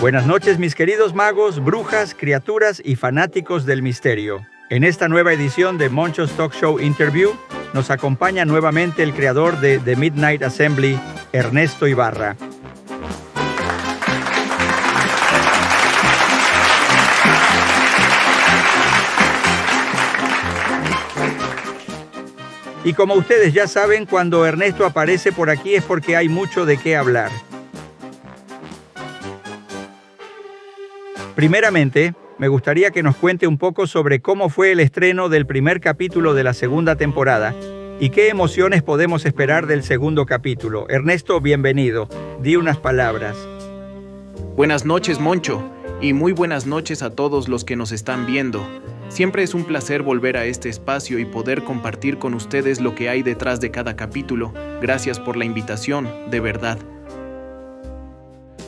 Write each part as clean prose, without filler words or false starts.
Buenas noches, mis queridos magos, brujas, criaturas y fanáticos del misterio. En esta nueva edición de Moncho's Talk Show Interview, nos acompaña nuevamente el creador de The Midnight Assembly, Ernesto Ibarra. Y como ustedes ya saben, cuando Ernesto aparece por aquí es porque hay mucho de qué hablar. Primeramente, me gustaría que nos cuente un poco sobre cómo fue el estreno del primer capítulo de la segunda temporada y qué emociones podemos esperar del segundo capítulo. Ernesto, bienvenido. Di unas palabras. Buenas noches, Moncho, y muy buenas noches a todos los que nos están viendo. Siempre es un placer volver a este espacio y poder compartir con ustedes lo que hay detrás de cada capítulo. Gracias por la invitación, de verdad.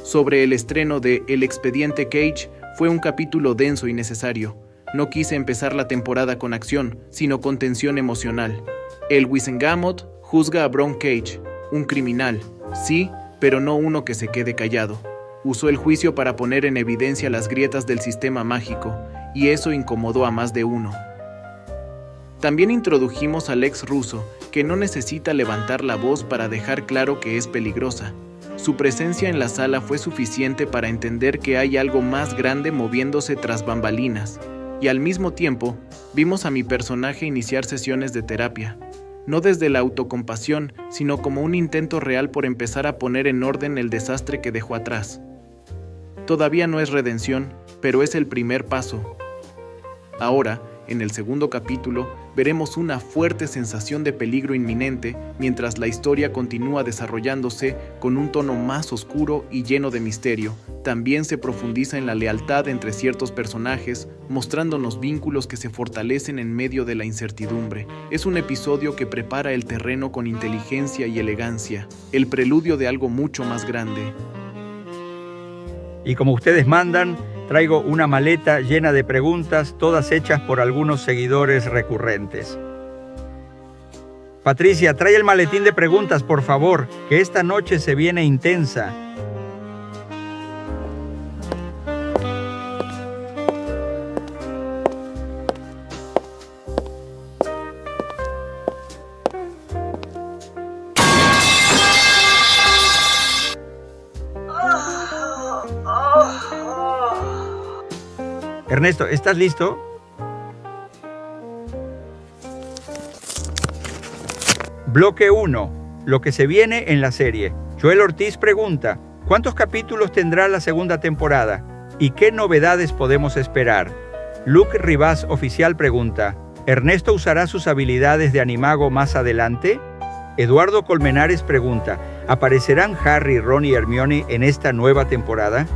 Sobre el estreno de El Expediente Cage, fue un capítulo denso y necesario. No quise empezar la temporada con acción, sino con tensión emocional. El Wizengamot juzga a Bron Cage, un criminal, sí, pero no uno que se quede callado. Usó el juicio para poner en evidencia las grietas del sistema mágico, y eso incomodó a más de uno. También introdujimos al ex ruso, que no necesita levantar la voz para dejar claro que es peligrosa. Su presencia en la sala fue suficiente para entender que hay algo más grande moviéndose tras bambalinas, y al mismo tiempo, vimos a mi personaje iniciar sesiones de terapia, no desde la autocompasión, sino como un intento real por empezar a poner en orden el desastre que dejó atrás. Todavía no es redención, pero es el primer paso. Ahora, en el segundo capítulo, veremos una fuerte sensación de peligro inminente mientras la historia continúa desarrollándose con un tono más oscuro y lleno de misterio. También se profundiza en la lealtad entre ciertos personajes, mostrándonos vínculos que se fortalecen en medio de la incertidumbre. Es un episodio que prepara el terreno con inteligencia y elegancia, el preludio de algo mucho más grande. Y como ustedes mandan, traigo una maleta llena de preguntas, todas hechas por algunos seguidores recurrentes. Patricia, trae el maletín de preguntas, por favor, que esta noche se viene intensa. Ernesto, ¿estás listo? Bloque 1. Lo que se viene en la serie. Joel Ortiz pregunta, ¿cuántos capítulos tendrá la segunda temporada? ¿Y qué novedades podemos esperar? Luke Rivas Oficial pregunta, ¿Ernesto usará sus habilidades de animago más adelante? Eduardo Colmenares pregunta, ¿aparecerán Harry, Ron y Hermione en esta nueva temporada?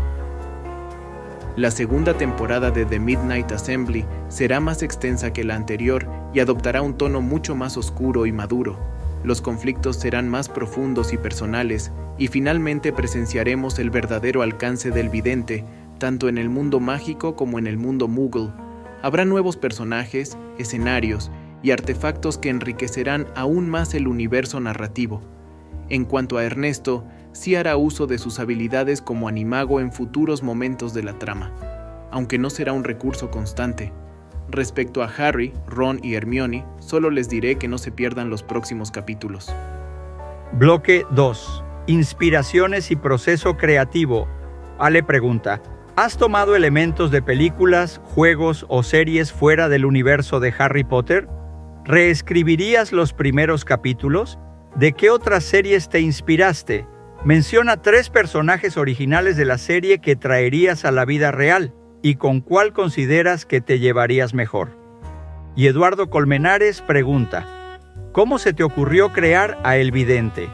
La segunda temporada de The Midnight Assembly será más extensa que la anterior y adoptará un tono mucho más oscuro y maduro. Los conflictos serán más profundos y personales, y finalmente presenciaremos el verdadero alcance del vidente, tanto en el mundo mágico como en el mundo Muggle. Habrá nuevos personajes, escenarios y artefactos que enriquecerán aún más el universo narrativo. En cuanto a Ernesto, sí hará uso de sus habilidades como animago en futuros momentos de la trama, aunque no será un recurso constante. Respecto a Harry, Ron y Hermione, solo les diré que no se pierdan los próximos capítulos. Bloque 2. Inspiraciones y proceso creativo. Ale pregunta, ¿has tomado elementos de películas, juegos o series fuera del universo de Harry Potter? ¿Reescribirías los primeros capítulos? ¿De qué otras series te inspiraste? Menciona 3 personajes originales de la serie que traerías a la vida real y con cuál consideras que te llevarías mejor. Y Eduardo Colmenares pregunta, ¿cómo se te ocurrió crear a El Vidente?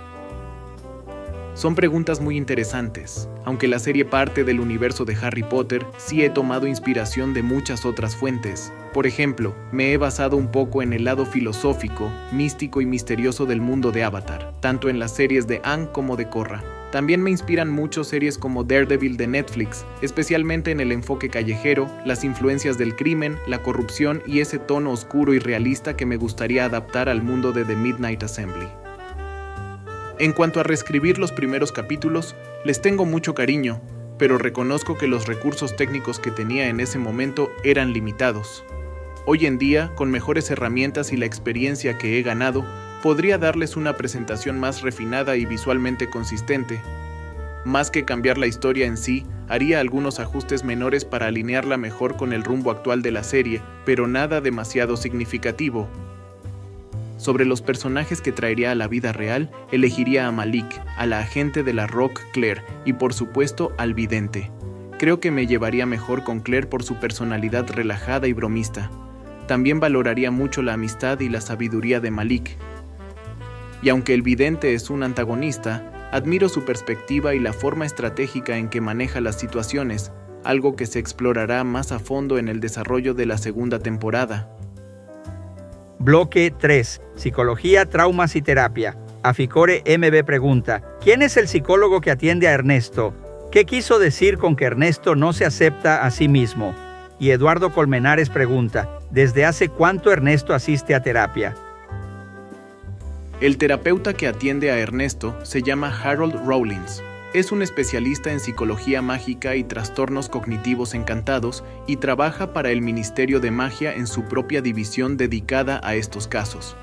Son preguntas muy interesantes. Aunque la serie parte del universo de Harry Potter, sí he tomado inspiración de muchas otras fuentes. Por ejemplo, me he basado un poco en el lado filosófico, místico y misterioso del mundo de Avatar, tanto en las series de Aang como de Korra. También me inspiran mucho series como Daredevil de Netflix, especialmente en el enfoque callejero, las influencias del crimen, la corrupción y ese tono oscuro y realista que me gustaría adaptar al mundo de The Midnight Assembly. En cuanto a reescribir los primeros capítulos, les tengo mucho cariño, pero reconozco que los recursos técnicos que tenía en ese momento eran limitados. Hoy en día, con mejores herramientas y la experiencia que he ganado, podría darles una presentación más refinada y visualmente consistente. Más que cambiar la historia en sí, haría algunos ajustes menores para alinearla mejor con el rumbo actual de la serie, pero nada demasiado significativo. Sobre los personajes que traería a la vida real, elegiría a Malik, a la agente de la Rock Claire y por supuesto al vidente. Creo que me llevaría mejor con Claire por su personalidad relajada y bromista. También valoraría mucho la amistad y la sabiduría de Malik. Y aunque el vidente es un antagonista, admiro su perspectiva y la forma estratégica en que maneja las situaciones, algo que se explorará más a fondo en el desarrollo de la segunda temporada. Bloque 3. Psicología, traumas y terapia. Aficore MB pregunta: ¿quién es el psicólogo que atiende a Ernesto? ¿Qué quiso decir con que Ernesto no se acepta a sí mismo? Y Eduardo Colmenares pregunta: ¿desde hace cuánto Ernesto asiste a terapia? El terapeuta que atiende a Ernesto se llama Harold Rawlins. Es un especialista en psicología mágica y trastornos cognitivos encantados y trabaja para el Ministerio de Magia en su propia división dedicada a estos casos.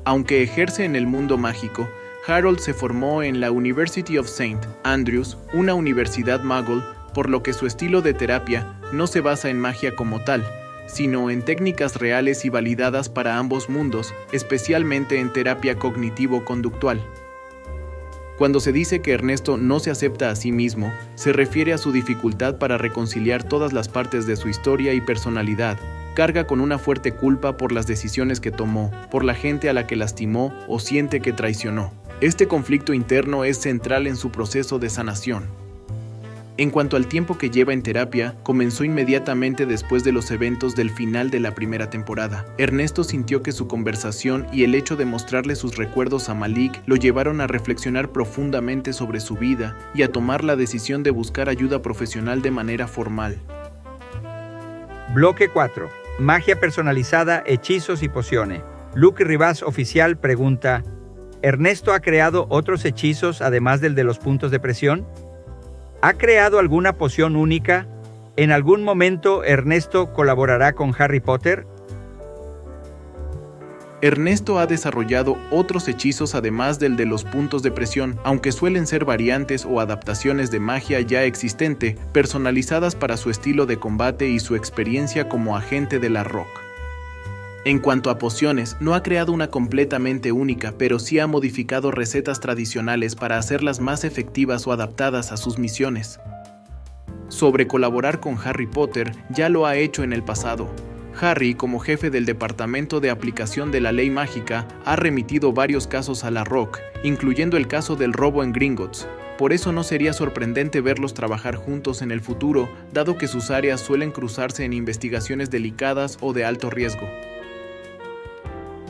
Aunque ejerce en el mundo mágico, Harold se formó en la University of St. Andrews, una universidad muggle, por lo que su estilo de terapia no se basa en magia como tal, sino en técnicas reales y validadas para ambos mundos, especialmente en terapia cognitivo-conductual. Cuando se dice que Ernesto no se acepta a sí mismo, se refiere a su dificultad para reconciliar todas las partes de su historia y personalidad. Carga con una fuerte culpa por las decisiones que tomó, por la gente a la que lastimó o siente que traicionó. Este conflicto interno es central en su proceso de sanación. En cuanto al tiempo que lleva en terapia, comenzó inmediatamente después de los eventos del final de la primera temporada. Ernesto sintió que su conversación y el hecho de mostrarle sus recuerdos a Malik lo llevaron a reflexionar profundamente sobre su vida y a tomar la decisión de buscar ayuda profesional de manera formal. Bloque 4. Magia personalizada, hechizos y pociones. Luke Rivas Oficial pregunta: ¿Ernesto ha creado otros hechizos además del de los puntos de presión? ¿Ha creado alguna poción única? ¿En algún momento Ernesto colaborará con Harry Potter? Ernesto ha desarrollado otros hechizos además del de los puntos de presión, aunque suelen ser variantes o adaptaciones de magia ya existente, personalizadas para su estilo de combate y su experiencia como agente de la Rock. En cuanto a pociones, no ha creado una completamente única, pero sí ha modificado recetas tradicionales para hacerlas más efectivas o adaptadas a sus misiones. Sobre colaborar con Harry Potter, ya lo ha hecho en el pasado. Harry, como jefe del Departamento de Aplicación de la Ley Mágica, ha remitido varios casos a la Rock, incluyendo el caso del robo en Gringotts. Por eso no sería sorprendente verlos trabajar juntos en el futuro, dado que sus áreas suelen cruzarse en investigaciones delicadas o de alto riesgo.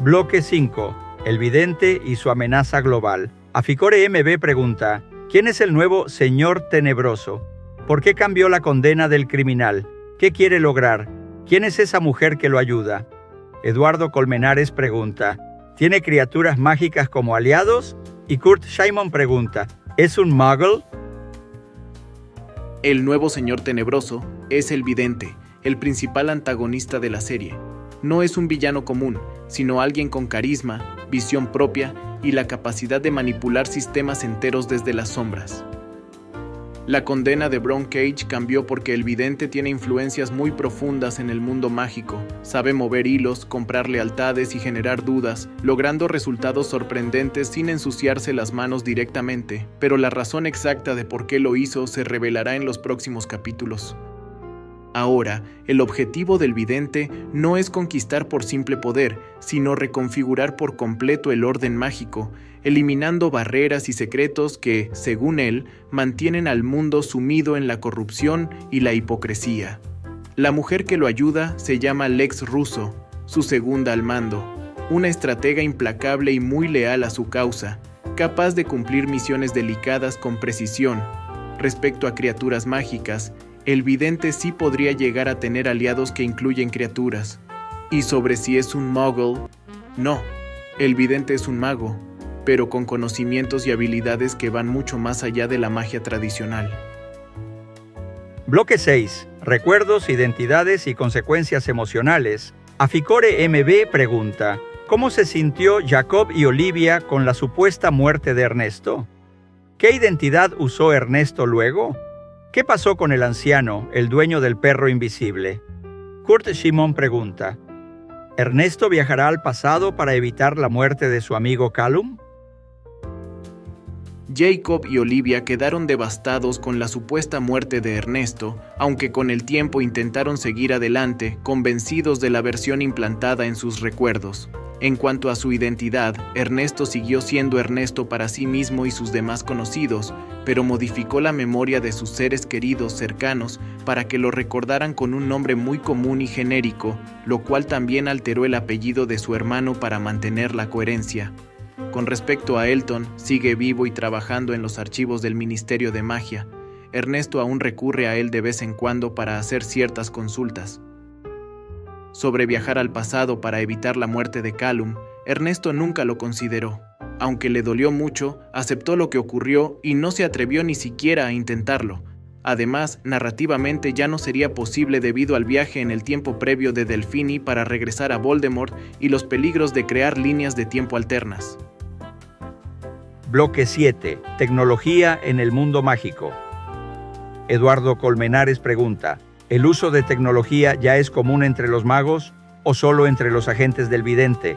Bloque 5. El vidente y su amenaza global. Aficore MB pregunta: ¿quién es el nuevo Señor Tenebroso? ¿Por qué cambió la condena del criminal? ¿Qué quiere lograr? ¿Quién es esa mujer que lo ayuda? Eduardo Colmenares pregunta: ¿tiene criaturas mágicas como aliados? Y Kurt Shimon pregunta: ¿es un muggle? El nuevo Señor Tenebroso es el vidente, el principal antagonista de la serie. No es un villano común, sino alguien con carisma, visión propia y la capacidad de manipular sistemas enteros desde las sombras. La condena de Bron Cage cambió porque el vidente tiene influencias muy profundas en el mundo mágico, sabe mover hilos, comprar lealtades y generar dudas, logrando resultados sorprendentes sin ensuciarse las manos directamente, pero la razón exacta de por qué lo hizo se revelará en los próximos capítulos. Ahora, el objetivo del vidente no es conquistar por simple poder, sino reconfigurar por completo el orden mágico. eliminando barreras y secretos que, según él, mantienen al mundo sumido en la corrupción y la hipocresía. La mujer que lo ayuda se llama Lex Russo, su segunda al mando, una estratega implacable y muy leal a su causa, capaz de cumplir misiones delicadas con precisión. Respecto a criaturas mágicas, el vidente sí podría llegar a tener aliados que incluyen criaturas. Y sobre si es un muggle, no, el vidente es un mago, pero con conocimientos y habilidades que van mucho más allá de la magia tradicional. Bloque 6. Recuerdos, identidades y consecuencias emocionales. Aficore MB pregunta: ¿cómo se sintió Jacob y Olivia con la supuesta muerte de Ernesto? ¿Qué identidad usó Ernesto luego? ¿Qué pasó con el anciano, el dueño del perro invisible? Kurt Shimon pregunta: ¿Ernesto viajará al pasado para evitar la muerte de su amigo Callum? Jacob y Olivia quedaron devastados con la supuesta muerte de Ernesto, aunque con el tiempo intentaron seguir adelante, convencidos de la versión implantada en sus recuerdos. En cuanto a su identidad, Ernesto siguió siendo Ernesto para sí mismo y sus demás conocidos, pero modificó la memoria de sus seres queridos cercanos para que lo recordaran con un nombre muy común y genérico, lo cual también alteró el apellido de su hermano para mantener la coherencia. Con respecto a Elton, sigue vivo y trabajando en los archivos del Ministerio de Magia. Ernesto aún recurre a él de vez en cuando para hacer ciertas consultas. Sobre viajar al pasado para evitar la muerte de Callum, Ernesto nunca lo consideró. Aunque le dolió mucho, aceptó lo que ocurrió y no se atrevió ni siquiera a intentarlo. Además, narrativamente ya no sería posible debido al viaje en el tiempo previo de Delfini para regresar a Voldemort y los peligros de crear líneas de tiempo alternas. Bloque 7. Tecnología en el mundo mágico. Eduardo Colmenares pregunta: ¿el uso de tecnología ya es común entre los magos o solo entre los agentes del vidente?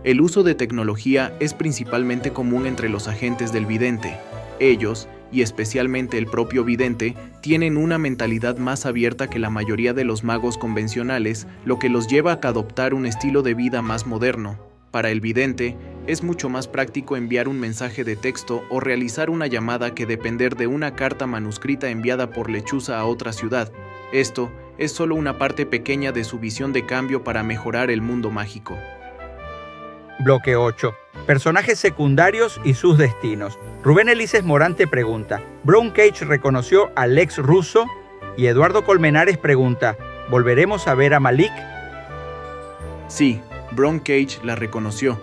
El uso de tecnología es principalmente común entre los agentes del vidente. Ellos, y especialmente el propio vidente, tienen una mentalidad más abierta que la mayoría de los magos convencionales, lo que los lleva a adoptar un estilo de vida más moderno. Para el vidente, es mucho más práctico enviar un mensaje de texto o realizar una llamada que depender de una carta manuscrita enviada por lechuza a otra ciudad. Esto es solo una parte pequeña de su visión de cambio para mejorar el mundo mágico. Bloque 8. Personajes secundarios y sus destinos. Rubén Elises Morante pregunta: ¿Bron Cage reconoció a Lex Russo? Y Eduardo Colmenares pregunta: ¿volveremos a ver a Malik? Sí, Bron Cage la reconoció.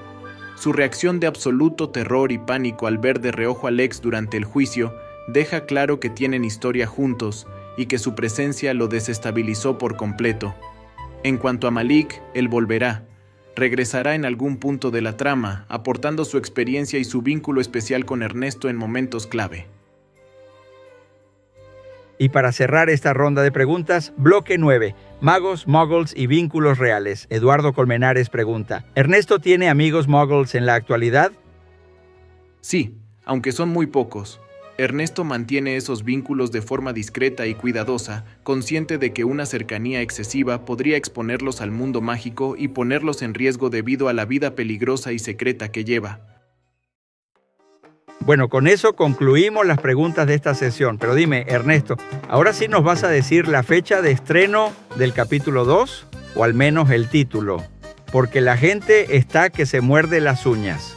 Su reacción de absoluto terror y pánico al ver de reojo a Lex durante el juicio deja claro que tienen historia juntos y que su presencia lo desestabilizó por completo. En cuanto a Malik, él volverá. Regresará en algún punto de la trama, aportando su experiencia y su vínculo especial con Ernesto en momentos clave. Y para cerrar esta ronda de preguntas, bloque 9. Magos, muggles y vínculos reales. Eduardo Colmenares pregunta: ¿Ernesto tiene amigos muggles en la actualidad? Sí, aunque son muy pocos. Ernesto mantiene esos vínculos de forma discreta y cuidadosa, consciente de que una cercanía excesiva podría exponerlos al mundo mágico y ponerlos en riesgo debido a la vida peligrosa y secreta que lleva. Bueno, con eso concluimos las preguntas de esta sesión. Pero dime, Ernesto, ¿ahora sí nos vas a decir la fecha de estreno del capítulo 2? O al menos el título. Porque la gente está que se muerde las uñas.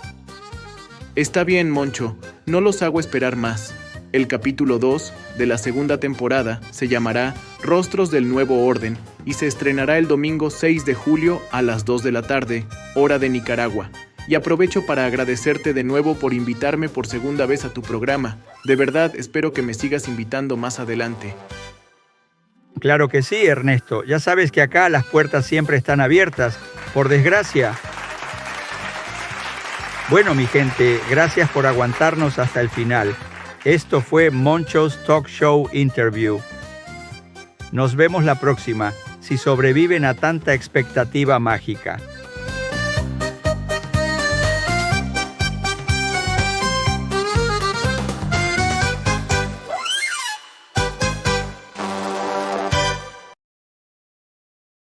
Está bien, Moncho, no los hago esperar más. El capítulo 2 de la segunda temporada se llamará Rostros del Nuevo Orden y se estrenará el domingo 6 de julio a las 2 de la tarde, hora de Nicaragua. Y aprovecho para agradecerte de nuevo por invitarme por segunda vez a tu programa. De verdad, espero que me sigas invitando más adelante. Claro que sí, Ernesto. Ya sabes que acá las puertas siempre están abiertas, por desgracia. Bueno, mi gente, gracias por aguantarnos hasta el final. Esto fue Moncho's Talk Show Interview. Nos vemos la próxima, si sobreviven a tanta expectativa mágica.